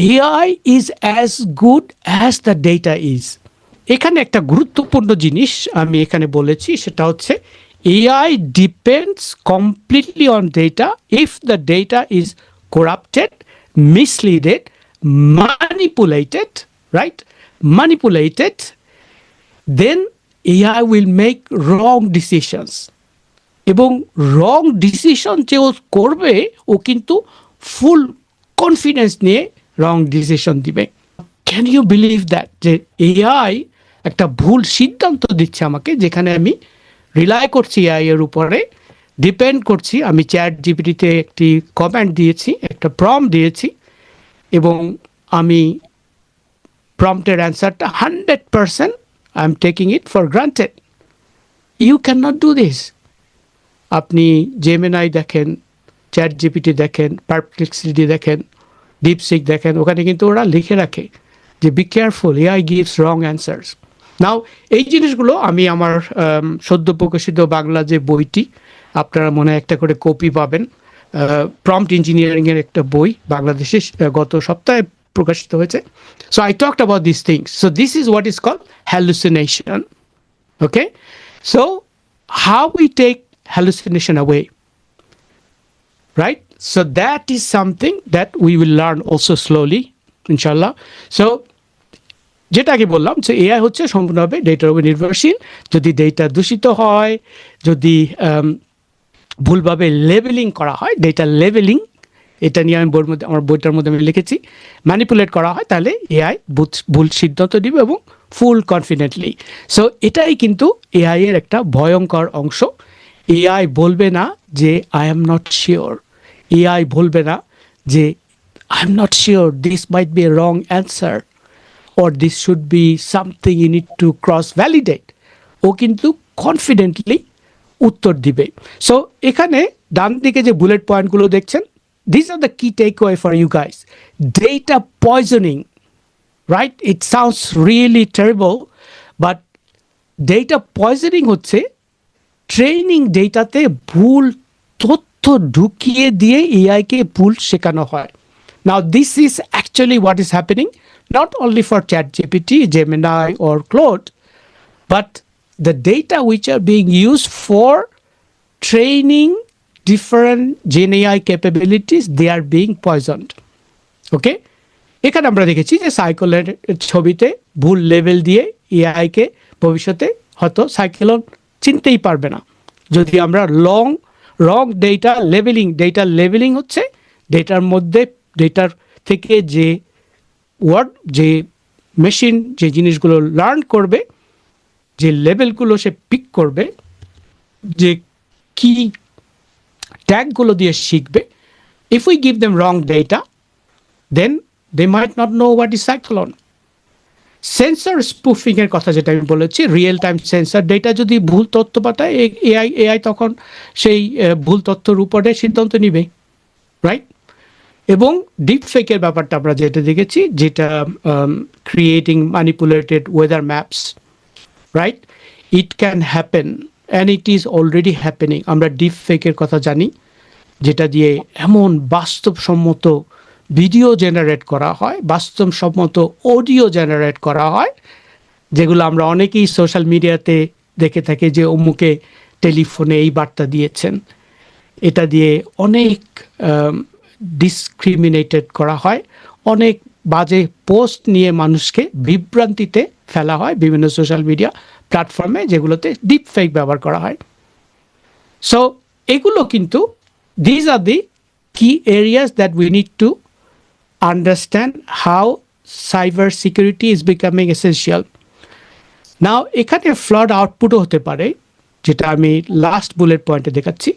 AI is as good as the data is. এখানে একটা গুরুত্বপূর্ণ জিনিস আমি এখানে বলেছি, সেটা হচ্ছে AI depends completely on data. If the data is corrupted, misleaded, manipulated, right? Manipulated, then AI will make wrong decisions. এবং রং ডিসিশন যে ও করবে, ও কিন্তু ফুল কনফিডেন্স নিয়ে রং ডিসিশন দিবে। ক্যান ইউ বিলিভ দ্যাট, যে এআই একটা ভুল সিদ্ধান্ত দিচ্ছে আমাকে, যেখানে আমি রিলাই করছি এআই এর উপরে, ডিপেন্ড করছি। আমি চ্যাট জিপিটিতে একটি কমেন্ট দিয়েছি, একটা প্রম্পট দিয়েছি, এবং আমি প্রম্পটের অ্যান্সারটা 100% I am taking it for granted. You can not do this. আপনি জেমিনাই দেখেন, চ্যাট জিপিটি দেখেন, পারপ্লেক্সিটি দেখেন, ডিপসিক দেখেন, ওখানে কিন্তু ওরা লিখে রাখে যে be careful, AI gives wrong answers. Now এই জিনিসগুলো আমি আমার সদ্য প্রকাশিত বাংলা যে বইটি, আপনারা মনে হয় একটা করে কপি পাবেন, প্রম্পট ইঞ্জিনিয়ারিংয়ের একটা বই বাংলাদেশে গত সপ্তাহে প্রকাশিত হয়েছে। So I talked about this things. So this is what is called hallucination. Okay, so how we take hallucination away, right? So that is something that we will learn also slowly, inshallah. So যেটা আগে বললাম যে AI হচ্ছে সম্পূর্ণভাবে ডেটার উপর নির্ভরশীল। যদি ডেটা দূষিত হয়, যদি ভুলভাবে লেবেলিং করা হয়, ডেটা লেবেলিং, এটা নিয়ে আমি আমার বইটার মধ্যে আমি লিখেছি, ম্যানিপুলেট করা হয়, তাহলে এআই ভুল সিদ্ধান্ত দিবে এবং ফুল কনফিডেন্টলি। সো এটাই কিন্তু এআই এর একটা ভয়ঙ্কর অংশ। এআই বলবে না যে I am not sure, AI বলবে না যে I am not sure this might B A wrong answer or this should be something you need to cross validate. ও কিন্তু কনফিডেন্টলি উত্তর দিবে। সো এখানে ডান দিকে যে বুলেট পয়েন্টগুলো দেখছেন, these are the key takeaway for you guys. Data poisoning, right? It sounds really terrible, but data poisoning হচ্ছে training ডেটাতে ভুল তথ্য ঢুকিয়ে দিয়ে এআইকে ভুল শেখানো হয়। Now this is actually what is happening, not only for ChatGPT, Gemini or Claude, but the data which are being used for training different GenAI capabilities, they are being poisoned. Okay? এখানে আমরা দেখেছি যে সাইক্লোনের ছবিতে ভুল level দিয়ে এআইকে ভবিষ্যতে হয়তো cyclone চিনতেই পারবে না, যদি আমরা রং ডেটা লেভেলিং হচ্ছে ডেটার মধ্যে, ডেটার থেকে যে যে মেশিন যে জিনিসগুলো লার্ন করবে, যে লেভেলগুলো সে পিক করবে, যে কি ট্যাগগুলো দিয়ে শিখবে, if we give them wrong data, then they might not know what is cyclone. Sensor spoofing এর কথা যেটা আমি বলেছি, রিয়েল টাইম সেন্সর ডেটা যদি ভুল তথ্য পাঠায়, এআই তখন সেই ভুল তথ্যের উপরে সিদ্ধান্ত নিবে, রাইট? এবং ডিপ ফেকের ব্যাপারটা আমরা যেটা দেখেছি, যেটা creating manipulated weather maps, right? It can happen and it is already happening. আমরা ডিপ ফেকের কথা জানি, যেটা দিয়ে এমন বাস্তবসম্মত ভিডিও জেনারেট করা হয়, বাস্তবসম্মত অডিও জেনারেট করা হয়, যেগুলো আমরা অনেকেই সোশ্যাল মিডিয়াতে দেখে থাকি যে অমুকে টেলিফোনে এই বার্তা দিয়েছেন। এটা দিয়ে অনেক ডিসক্রিমিনেটেড করা হয়, অনেক বাজে পোস্ট নিয়ে মানুষকে বিভ্রান্তিতে ফেলা হয় বিভিন্ন সোশ্যাল মিডিয়া প্ল্যাটফর্মে, যেগুলোতে ডিপ ফেক ব্যবহার করা হয়। সো এগুলো কিন্তু these are the key areas that we need to understand how cyber security is becoming essential. Now এখানে ফ্লড আউটপুটও হতে পারে, যেটা আমি লাস্ট বুলেট পয়েন্টে দেখাচ্ছি,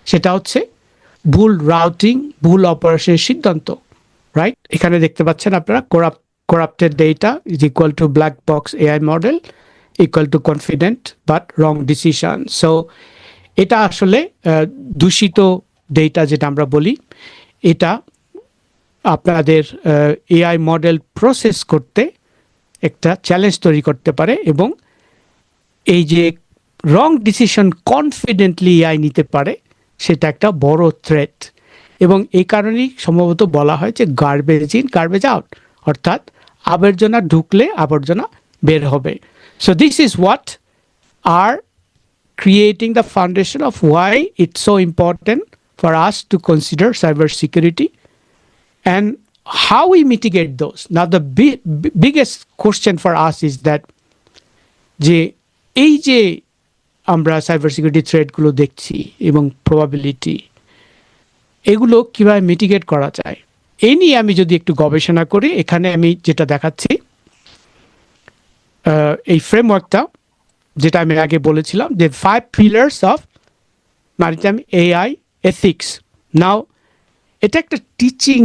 সেটা হচ্ছে ভুল রাউটিং, ভুল অপারেশনের সিদ্ধান্ত, রাইট? এখানে দেখতে পাচ্ছেন আপনারা, corrupted data is equal to black box AI model equal to confident but wrong decision. So এটা আসলে দূষিত ডেটা যেটা আমরা বলি, এটা আপনাদের এআই মডেল প্রসেস করতে একটা চ্যালেঞ্জ তৈরি করতে পারে, এবং এই যে রং ডিসিশন কনফিডেন্টলি এআই নিতে পারে, সেটা একটা বড় থ্রেট। এবং এই কারণেই সম্ভবত বলা হয় যে গার্বেজ ইন গার্বেজ আউট, অর্থাৎ আবর্জনা ঢুকলে আবর্জনা বের হবে। So this is what are creating the foundation of why it's so important for us to consider cybersecurity and how we mitigate those. Now, the biggest question for us is that যে এই যে আমরা cyber security থ্রেটগুলো দেখছি এবং probability, এগুলো কিভাবে mitigate করা যায়, এই নিয়ে আমি যদি একটু গবেষণা করি, এখানে আমি যেটা দেখাচ্ছি এই ফ্রেমওয়ার্কটা, যেটা আমি আগে বলেছিলাম যে 5 pillars of maritime AI ethics. নাও এটা একটা টিচিং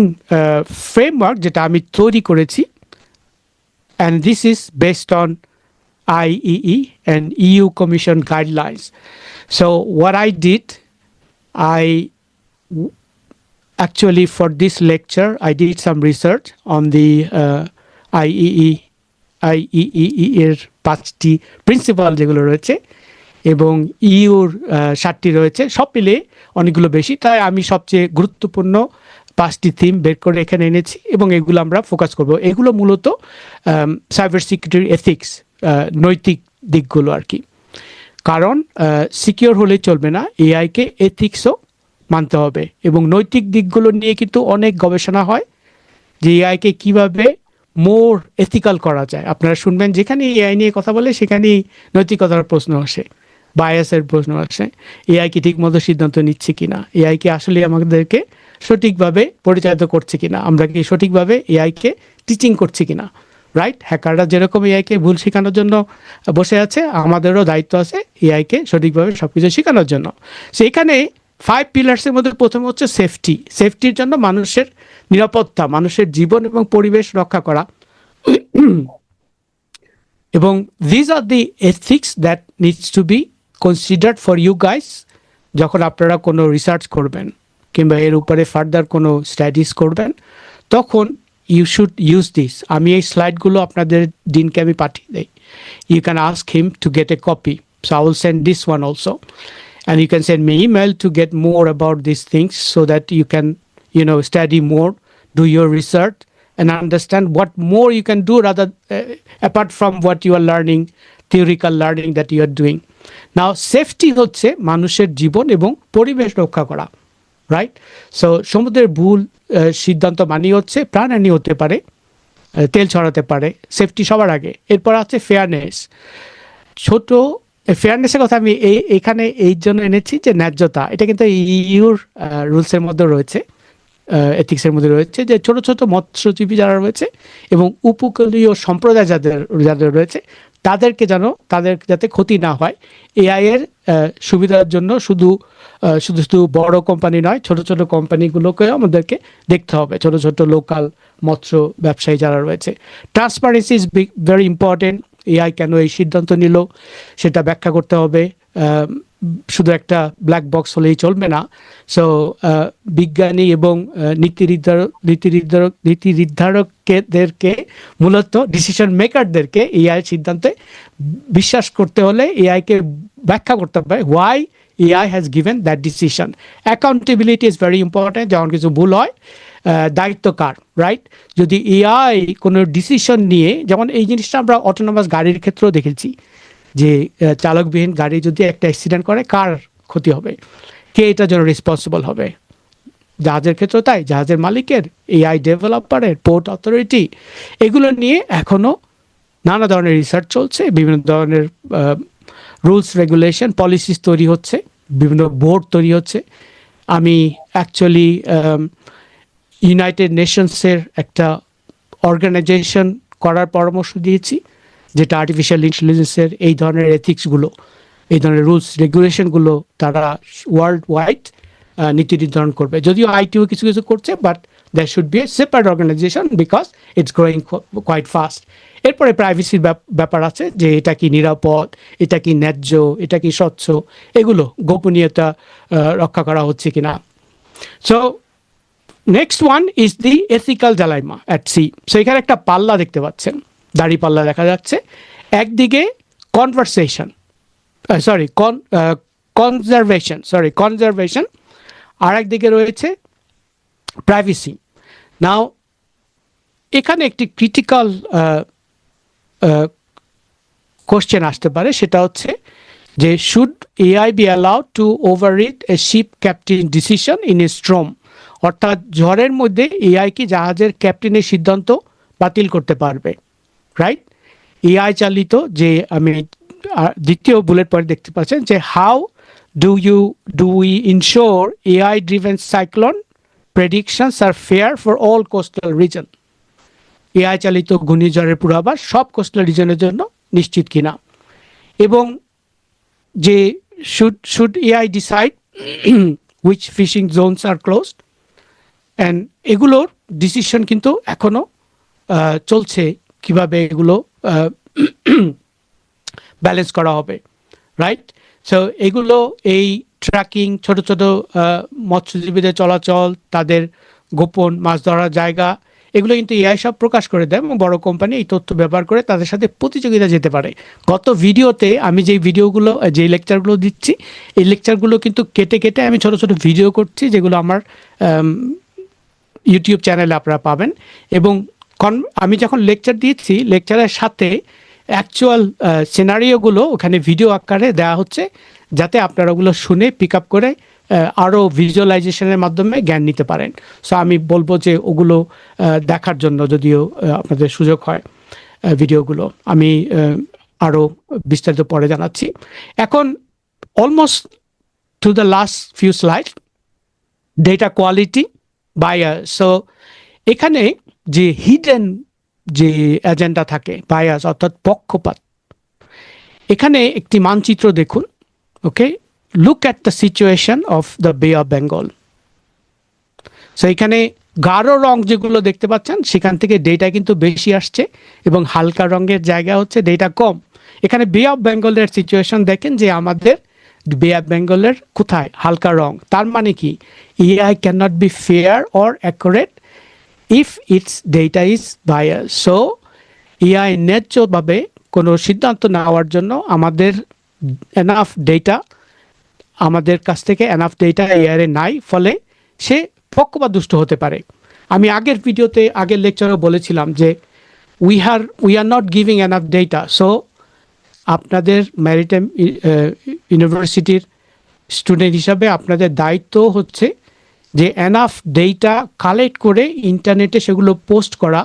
ফ্রেমওয়ার্ক যেটা আমি তৈরি করেছি, and this is based on IEE and EU Commission guidelines. So what I did, actually for this lecture I did some research on the IEE এর 5টি principal যেগুলো রয়েছে এবং ইউর 7টি রয়েছে, সব মিলে অনেকগুলো বেশি। তাই আমি সবচেয়ে গুরুত্বপূর্ণ 5টি থিম বের করে এখানে এনেছি এবং এগুলো আমরা ফোকাস করব। এগুলো মূলত সাইবার সিকিউরিটি এথিক্স, নৈতিক দিকগুলো আর কি। কারণ সিকিউর হলে চলবে না, এআইকে এথিক্সও মানতে হবে এবং নৈতিক দিকগুলো নিয়ে কিন্তু অনেক গবেষণা হয় যে এআইকে কীভাবে মোর এথিক্যাল করা যায়। আপনারা শুনবেন যেখানে এআই নিয়ে কথা বলে সেখানেই নৈতিকতার প্রশ্ন আসে, বায়াসের প্রশ্ন আসে, এআই কি ঠিকমতো সিদ্ধান্ত নিচ্ছে কিনা, এআই কি আসলে আমাদেরকে সঠিকভাবে পরিচালিত করছে কিনা, আমরা কি সঠিকভাবে এআইকে টিচিং করছি কিনা, রাইট? হ্যাকাররা যেরকম এআইকে ভুল শেখানোর জন্য বসে আছে, আমাদেরও দায়িত্ব আছে এআইকে সঠিকভাবে সব কিছু শেখানোর জন্য। সেইখানে 5 পিলার্সের মধ্যে প্রথম হচ্ছে সেফটি। সেফটির জন্য মানুষের নিরাপত্তা, মানুষের জীবন এবং পরিবেশ রক্ষা করা, এবং this are the ethics that needs to be considered for you guys যখন আপনারা কোনো রিসার্চ করবেন কিংবা এর উপরে ফার্দার কোনো স্টাডিজ করবেন, তখন ইউ শুড ইউজ দিস। আমি এই স্লাইডগুলো আপনাদের দিনকে আমি পাঠিয়ে দিই। You can ask him to get a copy, so I will send this one also, and you can send me email to get more about these things so that you can study more, do your research and understand what more you can do rather apart from what you are learning, theoretical learning that you are doing. Now safety হচ্ছে মানুষের জীবন এবং পরিবেশ রক্ষা করা, right? So সমুদ্রের ভুল সিদ্ধান্ত মানি হচ্ছে প্রাণহানি হতে পারে, তেল ছড়াতে পারে, সেফটি সবার আগে। এরপর আছে ফেয়ারনেস। ফেয়ারনেসের কথা আমি এখানে এই জন্য এনেছি যে ন্যায্যতা, এটা কিন্তু ইউর রুলসের মধ্যে রয়েছে, এথিক্সের মধ্যে রয়েছে যে ছোট ছোট মৎস্যজীবী যারা রয়েছে এবং উপকূলীয় সম্প্রদায় যাদের রয়েছে তাদের যাতে ক্ষতি না হয়। এআই এর সুবিধার জন্য শুধু বড় কোম্পানি নয়, ছোট ছোট কোম্পানিগুলোকেও আমাদেরকে দেখতে হবে, ছোট ছোট লোকাল মৎস্য ব্যবসায়ী যারা রয়েছে। Transparency is very important. AI কেন এই সিদ্ধান্ত নিল সেটা ব্যাখ্যা করতে হবে, শুধু একটা ব্ল্যাক বক্স হলেই চলবে না। সো বিজ্ঞানী এবং নীতি নির্ধারকদেরকে মূলত ডিসিশন মেকারদেরকে এআই সিদ্ধান্তে বিশ্বাস করতে হলে এআইকে ব্যাখ্যা করতে হবে why AI has given that decision. Accountability is very important. যখন কিছু ভুল হয় দায়িত্ব কার, রাইট? যদি এআই কোনো ডিসিশন নিয়ে, যেমন এই জিনিসটা আমরা অটোনোমাস গাড়ির ক্ষেত্রেও দেখেছি যে চালকবিহীন গাড়ি যদি একটা অ্যাক্সিডেন্ট করে কার ক্ষতি হবে, কে এটার জন্য রেসপন্সিবল হবে? জাহাজের ক্ষেত্রেও তাই, জাহাজের মালিকের, এআই ডেভেলপারের, পোর্ট অথরিটি। এগুলো নিয়ে এখনও নানা ধরনের রিসার্চ চলছে, বিভিন্ন ধরনের রুলস রেগুলেশন পলিসিস তৈরি হচ্ছে, বিভিন্ন বোর্ড তৈরি হচ্ছে। আমি অ্যাকচুয়ালি ইউনাইটেড নেশনসের একটা অর্গানাইজেশন করার পরামর্শ দিয়েছি যেটা আর্টিফিশিয়াল ইন্টেলিজেন্সের এই ধরনের এথিক্সগুলো, এই ধরনের রুলস রেগুলেশনগুলো তারা ওয়ার্ল্ড ওয়াইড নীতি নির্ধারণ করবে। যদিও আইটিও কিছু কিছু করছে, but that should be a separate organisation because it's growing quite fast. এরপরে প্রাইভেসির ব্যাপার আছে যে এটা কি নিরাপদ, এটা কি ন্যায্য, এটা কি স্বচ্ছ, এগুলো গোপনীয়তা রক্ষা করা হচ্ছে কিনা। So next one is the ethical dilemma at sea. So এখানে একটা পাল্লা দেখতে পাচ্ছেন, দাড়ি পাল্লা দেখা যাচ্ছে। একদিকে কনজারভেশন, আর একদিকে রয়েছে প্রাইভেসি। নাও এখানে একটি ক্রিটিক্যাল কোশ্চেন আসতে পারে, সেটা হচ্ছে যে should AI be allowed to overread a ship captain decision in a storm, অর্থাৎ ঝড়ের মধ্যে এআই কি জাহাজের ক্যাপ্টেনের সিদ্ধান্ত বাতিল করতে পারবে, রাইট? এআই চালিত যে আমি দ্বিতীয় বুলেট পয়েন্ট দেখতে পাচ্ছেন যে how do we ensure AI driven cyclone predictions are fair for all coastal region. AI চালিত ঘূর্ণিঝড়ের পূর্বাভাস সব কোস্টাল রিজনের জন্য নিশ্চিত কিনা, এবং যে should AI decide which fishing zones are closed, and এগুলোর ডিসিশন কিন্তু এখনো চলছে, কিভাবে এগুলো ব্যালেন্স করা হবে, রাইট? সো এগুলো এই ট্র্যাকিং, ছোট ছোট মৎস্যজীবীদের চলাচল, তাদের গোপন মাছ ধরার জায়গা, এগুলো কিন্তু এআই সব প্রকাশ করে দেয়, এবং বড় কোম্পানি এই তথ্য ব্যবহার করে তাদের সাথে প্রতিযোগিতা যেতে পারে। গত ভিডিওতে আমি যেই ভিডিওগুলো, যে লেকচারগুলো দিচ্ছি, এই লেকচারগুলো কিন্তু কেটে কেটে আমি ছোট ছোট ভিডিও করছি, যেগুলো আমার ইউটিউব চ্যানেলে আপনারা পাবেন। এবং আমি যখন লেকচার দিচ্ছি, লেকচারের সাথে অ্যাকচুয়াল সিনারিওগুলো ওখানে ভিডিও আকারে দেওয়া হচ্ছে, যাতে আপনারা ওগুলো শুনে পিক আপ করে আরও ভিজুয়ালাইজেশনের মাধ্যমে জ্ঞান নিতে পারেন। সো আমি বলবো যে ওগুলো দেখার জন্য, যদিও আপনাদের সুযোগ হয় ভিডিওগুলো, আমি আরও বিস্তারিত পরে জানাচ্ছি। এখন almost to the last few slide, data quality bias. সো এখানে যে হিডেন যে এজেন্ডা থাকে, বায়াস অর্থাৎ পক্ষপাত, এখানে একটি মানচিত্র দেখুন। Okay, look at the situation of the Bay of Bengal. So এখানে গাঢ় রং যেগুলো দেখতে পাচ্ছেন, সেখান থেকে ডেটা কিন্তু বেশি আসছে, এবং হালকা রঙের জায়গা হচ্ছে ডেটা কম। এখানে বে অফ বেঙ্গলের সিচুয়েশন দেখেন যে আমাদের বে অফ বেঙ্গলের কোথায় হালকা রং, তার মানে কি AI can not be fair or accurate if its data is bias. So AI ন্যায্যভাবে কোনো সিদ্ধান্ত নেওয়ার জন্য আমাদের এনাফ ডেটা, আমাদের কাছ থেকে এনাফ ডেটা এআই নাই, ফলে সে পক্ষপাতদুষ্ট হতে পারে। আমি আগের ভিডিওতে, আগের লেকচারও বলেছিলাম যে we are not giving enough data. So আপনাদের ম্যারিটাইম ইউনিভার্সিটির স্টুডেন্ট হিসাবে আপনাদের দায়িত্ব হচ্ছে যে এনাফ ডেটা কালেক্ট করে ইন্টারনেটে সেগুলো পোস্ট করা,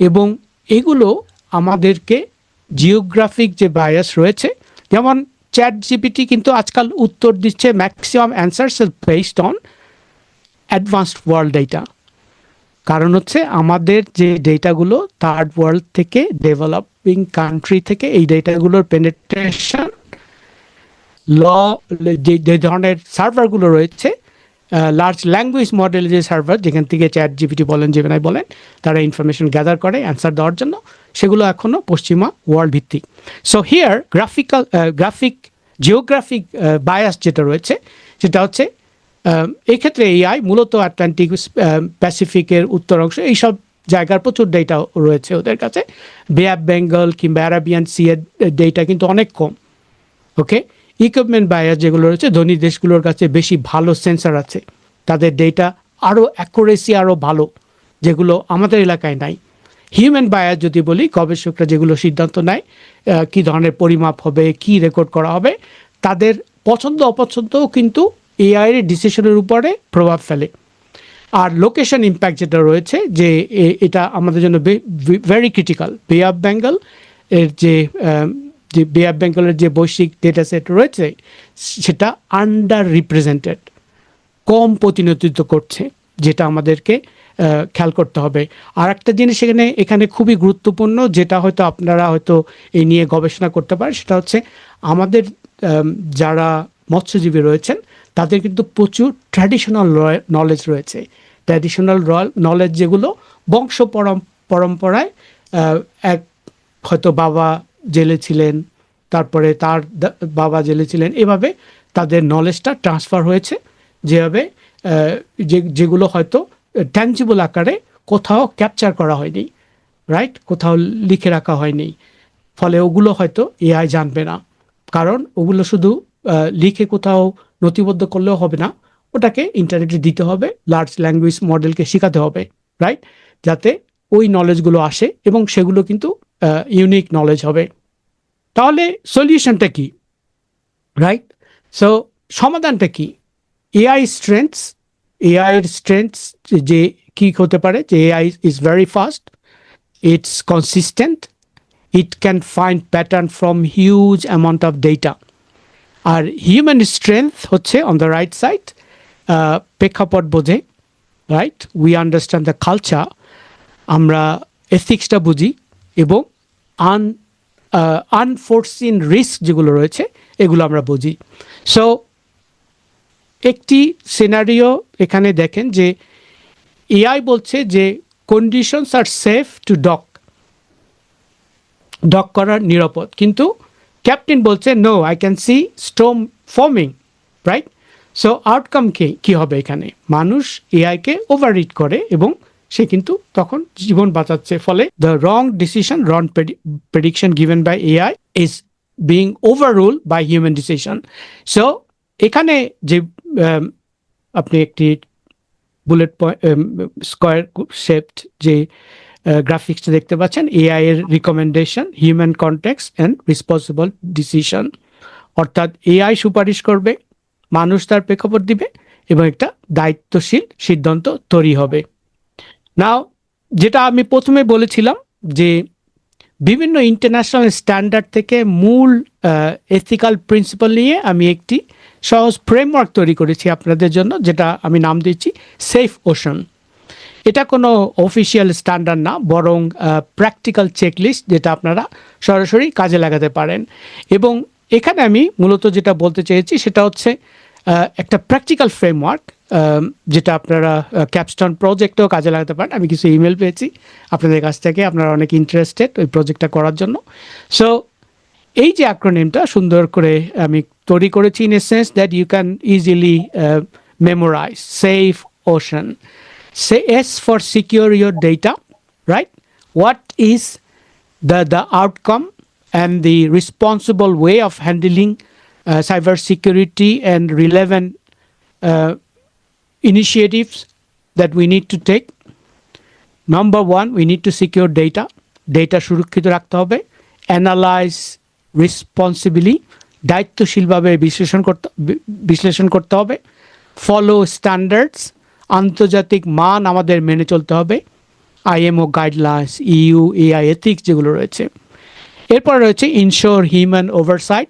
এবং এগুলো আমাদেরকে জিওগ্রাফিক যে বায়াস রয়েছে, যেমন চ্যাট জিপিটি কিন্তু আজকাল উত্তর দিচ্ছে maximum answers based on advanced world data. কারণ হচ্ছে আমাদের যে ডেটাগুলো থার্ড ওয়ার্ল্ড থেকে, ডেভেলপিং কান্ট্রি থেকে এই ডেটাগুলোর পেনেট্রেশন যে ধরনের সার্ভারগুলো রয়েছে, লার্জ ল্যাঙ্গুয়েজ মডেল যে সার্ভার, যেখান থেকে চ্যাট জিপিটি বলেন, জেমিনাই বলেন, তারা ইনফরমেশন গ্যাদার করে অ্যান্সার দেওয়ার জন্য, সেগুলো এখনও পশ্চিমা ওয়ার্ল্ড ভিত্তিক। সো হিয়ার জিওগ্রাফিক বায়াস যেটা রয়েছে, সেটা হচ্ছে এই ক্ষেত্রে এআই মূলত আটলান্টিক প্যাসিফিকের উত্তর অংশ, এইসব জায়গার প্রচুর ডেটা রয়েছে ওদের কাছে। বে অফ বেঙ্গল কিংবা অ্যারাবিয়ান সি এর ডেটা কিন্তু অনেক কম। ওকে, ইকুইপমেন্ট বায়াস যেগুলো রয়েছে, ধনী দেশগুলোর কাছে বেশি ভালো সেন্সার আছে, তাদের ডেটা আরও অ্যাকুরেসি আরও ভালো, যেগুলো আমাদের এলাকায় নাই। হিউম্যান বায়াস যদি বলি, গবেষকরা যেগুলো সিদ্ধান্ত নেয় কী ধরনের পরিমাপ হবে, কি রেকর্ড করা হবে, তাদের পছন্দ অপছন্দও কিন্তু এআই এর ডিসিশনের উপরে প্রভাব ফেলে। আর লোকেশন ইম্প্যাক্ট যেটা রয়েছে, যে এটা আমাদের জন্য ভেরি ক্রিটিক্যাল। বে অফ বেঙ্গল এর যে বে অফ বেঙ্গলের যে বৈশ্বিক ডেটা সেট রয়েছে, সেটা আন্ডার রিপ্রেজেন্টেড, কম প্রতিনিধিত্ব করছে, যেটা আমাদেরকে খেয়াল করতে হবে। আর একটা জিনিস এখানে খুবই গুরুত্বপূর্ণ, যেটা হয়তো আপনারা হয়তো এই নিয়ে গবেষণা করতে পারেন, সেটা হচ্ছে আমাদের যারা মৎস্যজীবী রয়েছেন, তাদের কিন্তু প্রচুর ট্র্যাডিশনাল নলেজ রয়েছে। ট্র্যাডিশনাল নলেজ যেগুলো বংশ পরম্পরায়, এক হয়তো বাবা জেলে ছিলেন, তারপরে তার বাবা জেলে ছিলেন, এভাবে তাদের নলেজটা ট্রান্সফার হয়েছে, যেভাবে যেগুলো হয়তো ট্যাঞ্জিবল আকারে কোথাও ক্যাপচার করা হয়নি, রাইট, কোথাও লিখে রাখা হয়নি, ফলে ওগুলো হয়তো এআই জানবে না। কারণ ওগুলো শুধু লিখে কোথাও নথিবদ্ধ করলেও হবে না, ওটাকে ইন্টারনেটে দিতে হবে, লার্জ ল্যাঙ্গুয়েজ মডেলকে শেখাতে হবে, রাইট, যাতে ওই নলেজগুলো আসে এবং সেগুলো কিন্তু ইউনিক নলেজ হবে। তাহলে সলিউশনটা কি, রাইট? সো সমাধানটা কি? এআই এর স্ট্রেংথস যে কি হতে পারে, যে AI is very fast, it's consistent, it can find pattern from huge amount of data. আর হিউম্যান স্ট্রেংথ হচ্ছে অন দ্য রাইট সাইড, প্রেক্ষাপট বোঝে, right, we understand the culture, আমরা এথিক্সটা বুঝি এবং আনফোরসিন রিস্ক যেগুলো রয়েছে এগুলো আমরা বুঝি। সো একটি সিনারিও এখানে দেখেন যে এআই বলছে যে conditions are safe to dock করার নিরাপদ, কিন্তু ক্যাপ্টেন বলছে no, I can see storm forming, right? So outcome কি হবে এখানে? মানুষ এআইকে ওভাররিড করে এবং সে কিন্তু তখন জীবন বাঁচাচ্ছে, ফলে the wrong decision, wrong prediction given by AI is being overrule by human decision. So এখানে যে আপনি একটি বুলেট স্কোয়ার শেপড যে গ্রাফিক্সটা দেখতে পাচ্ছেন, এআই এর recommendation, human context and responsible decision, অর্থাৎ এআই সুপারিশ করবে, মানুষ তার প্রেক্ষাপট দিবে এবং একটা দায়িত্বশীল সিদ্ধান্ত তৈরি হবে। নাও, যেটা আমি প্রথমে বলেছিলাম যে বিভিন্ন ইন্টারন্যাশনাল স্ট্যান্ডার্ড থেকে মূল এথিক্যাল প্রিন্সিপাল নিয়ে আমি একটি সহজ ফ্রেমওয়ার্ক তৈরি করেছি আপনাদের জন্য, যেটা আমি নাম দিয়েছি সেফ ওশন। এটা কোনো অফিসিয়াল স্ট্যান্ডার্ড না, বরং প্র্যাকটিক্যাল চেকলিস্ট, যেটা আপনারা সরাসরি কাজে লাগাতে পারেন। এবং এখানে আমি মূলত যেটা বলতে চেয়েছি সেটা হচ্ছে একটা প্র্যাকটিক্যাল ফ্রেমওয়ার্ক, যেটা আপনারা ক্যাপস্টোন প্রজেক্টেও কাজে লাগাতে পারেন। আমি কিছু ইমেল পেয়েছি আপনাদের কাছ থেকে, আপনারা অনেক ইন্টারেস্টেড ওই প্রজেক্টটা করার জন্য। সো এই যে অ্যাক্রোনিমটা সুন্দর করে আমি তৈরি করেছি, in a sense that you can easily memorise safe ocean. Say S for secure your data, right? What is the outcome and the responsible way of handling cyber security and relevant initiatives that we need to take? Number one, we need to secure data. Data সুরক্ষিত রাখতে হবে। Analyze responsibly, দায়িত্বশীলভাবে বিশ্লেষণ করতে হবে। Follow standards, আন্তর্জাতিক মান আমাদের মেনে চলতে হবে, IMO guidelines, EU AI ethics যেগুলো রয়েছে। এরপর রয়েছে ইনশোর হিউম্যান ওভারসাইট,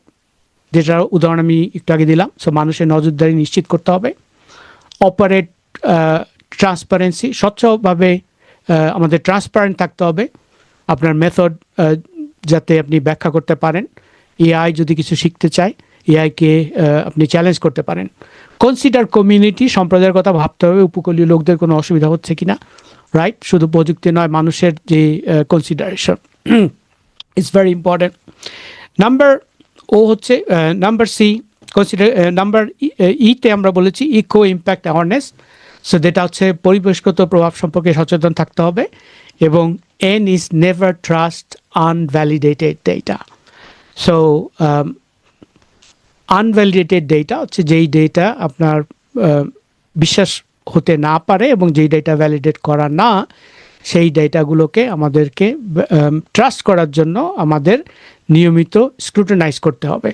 যেটার উদাহরণ আমি একটু আগে দিলাম। সো মানুষের নজরদারি নিশ্চিত করতে হবে। অপারেট ট্রান্সপারেন্সি, স্বচ্ছভাবে আমাদের ট্রান্সপারেন্ট থাকতে হবে, আপনার মেথড যাতে আপনি ব্যাখ্যা করতে পারেন। এআই যদি কিছু শিখতে চায়, এআইকে আপনি চ্যালেঞ্জ করতে পারেন। কনসিডার কমিউনিটি, সম্প্রদায়ের কথা ভাবতে হবে, উপকূলীয় লোকদের কোনো অসুবিধা হচ্ছে কিনা, রাইট? শুধু প্রযুক্তি নয়, মানুষের যে consideration is very important. Number C consider. Number ইতে আমরা বলেছি ইকো ইম্প্যাক্ট অ্যাওয়ারনেস, সো যেটা হচ্ছে পরিবেশগত প্রভাব সম্পর্কে সচেতন থাকতে হবে। এবং and is never trust unvalidated data. So unvalidated data হচ্ছে যেই ডেটা আপনার বিশ্বাস হতে না পারে এবং যেই ডেটা ভ্যালিডেট করা না, সেই ডেটাগুলোকে আমাদেরকে ট্রাস্ট করার জন্য আমাদের নিয়মিত স্ক্রুটিনাইজ করতে হবে।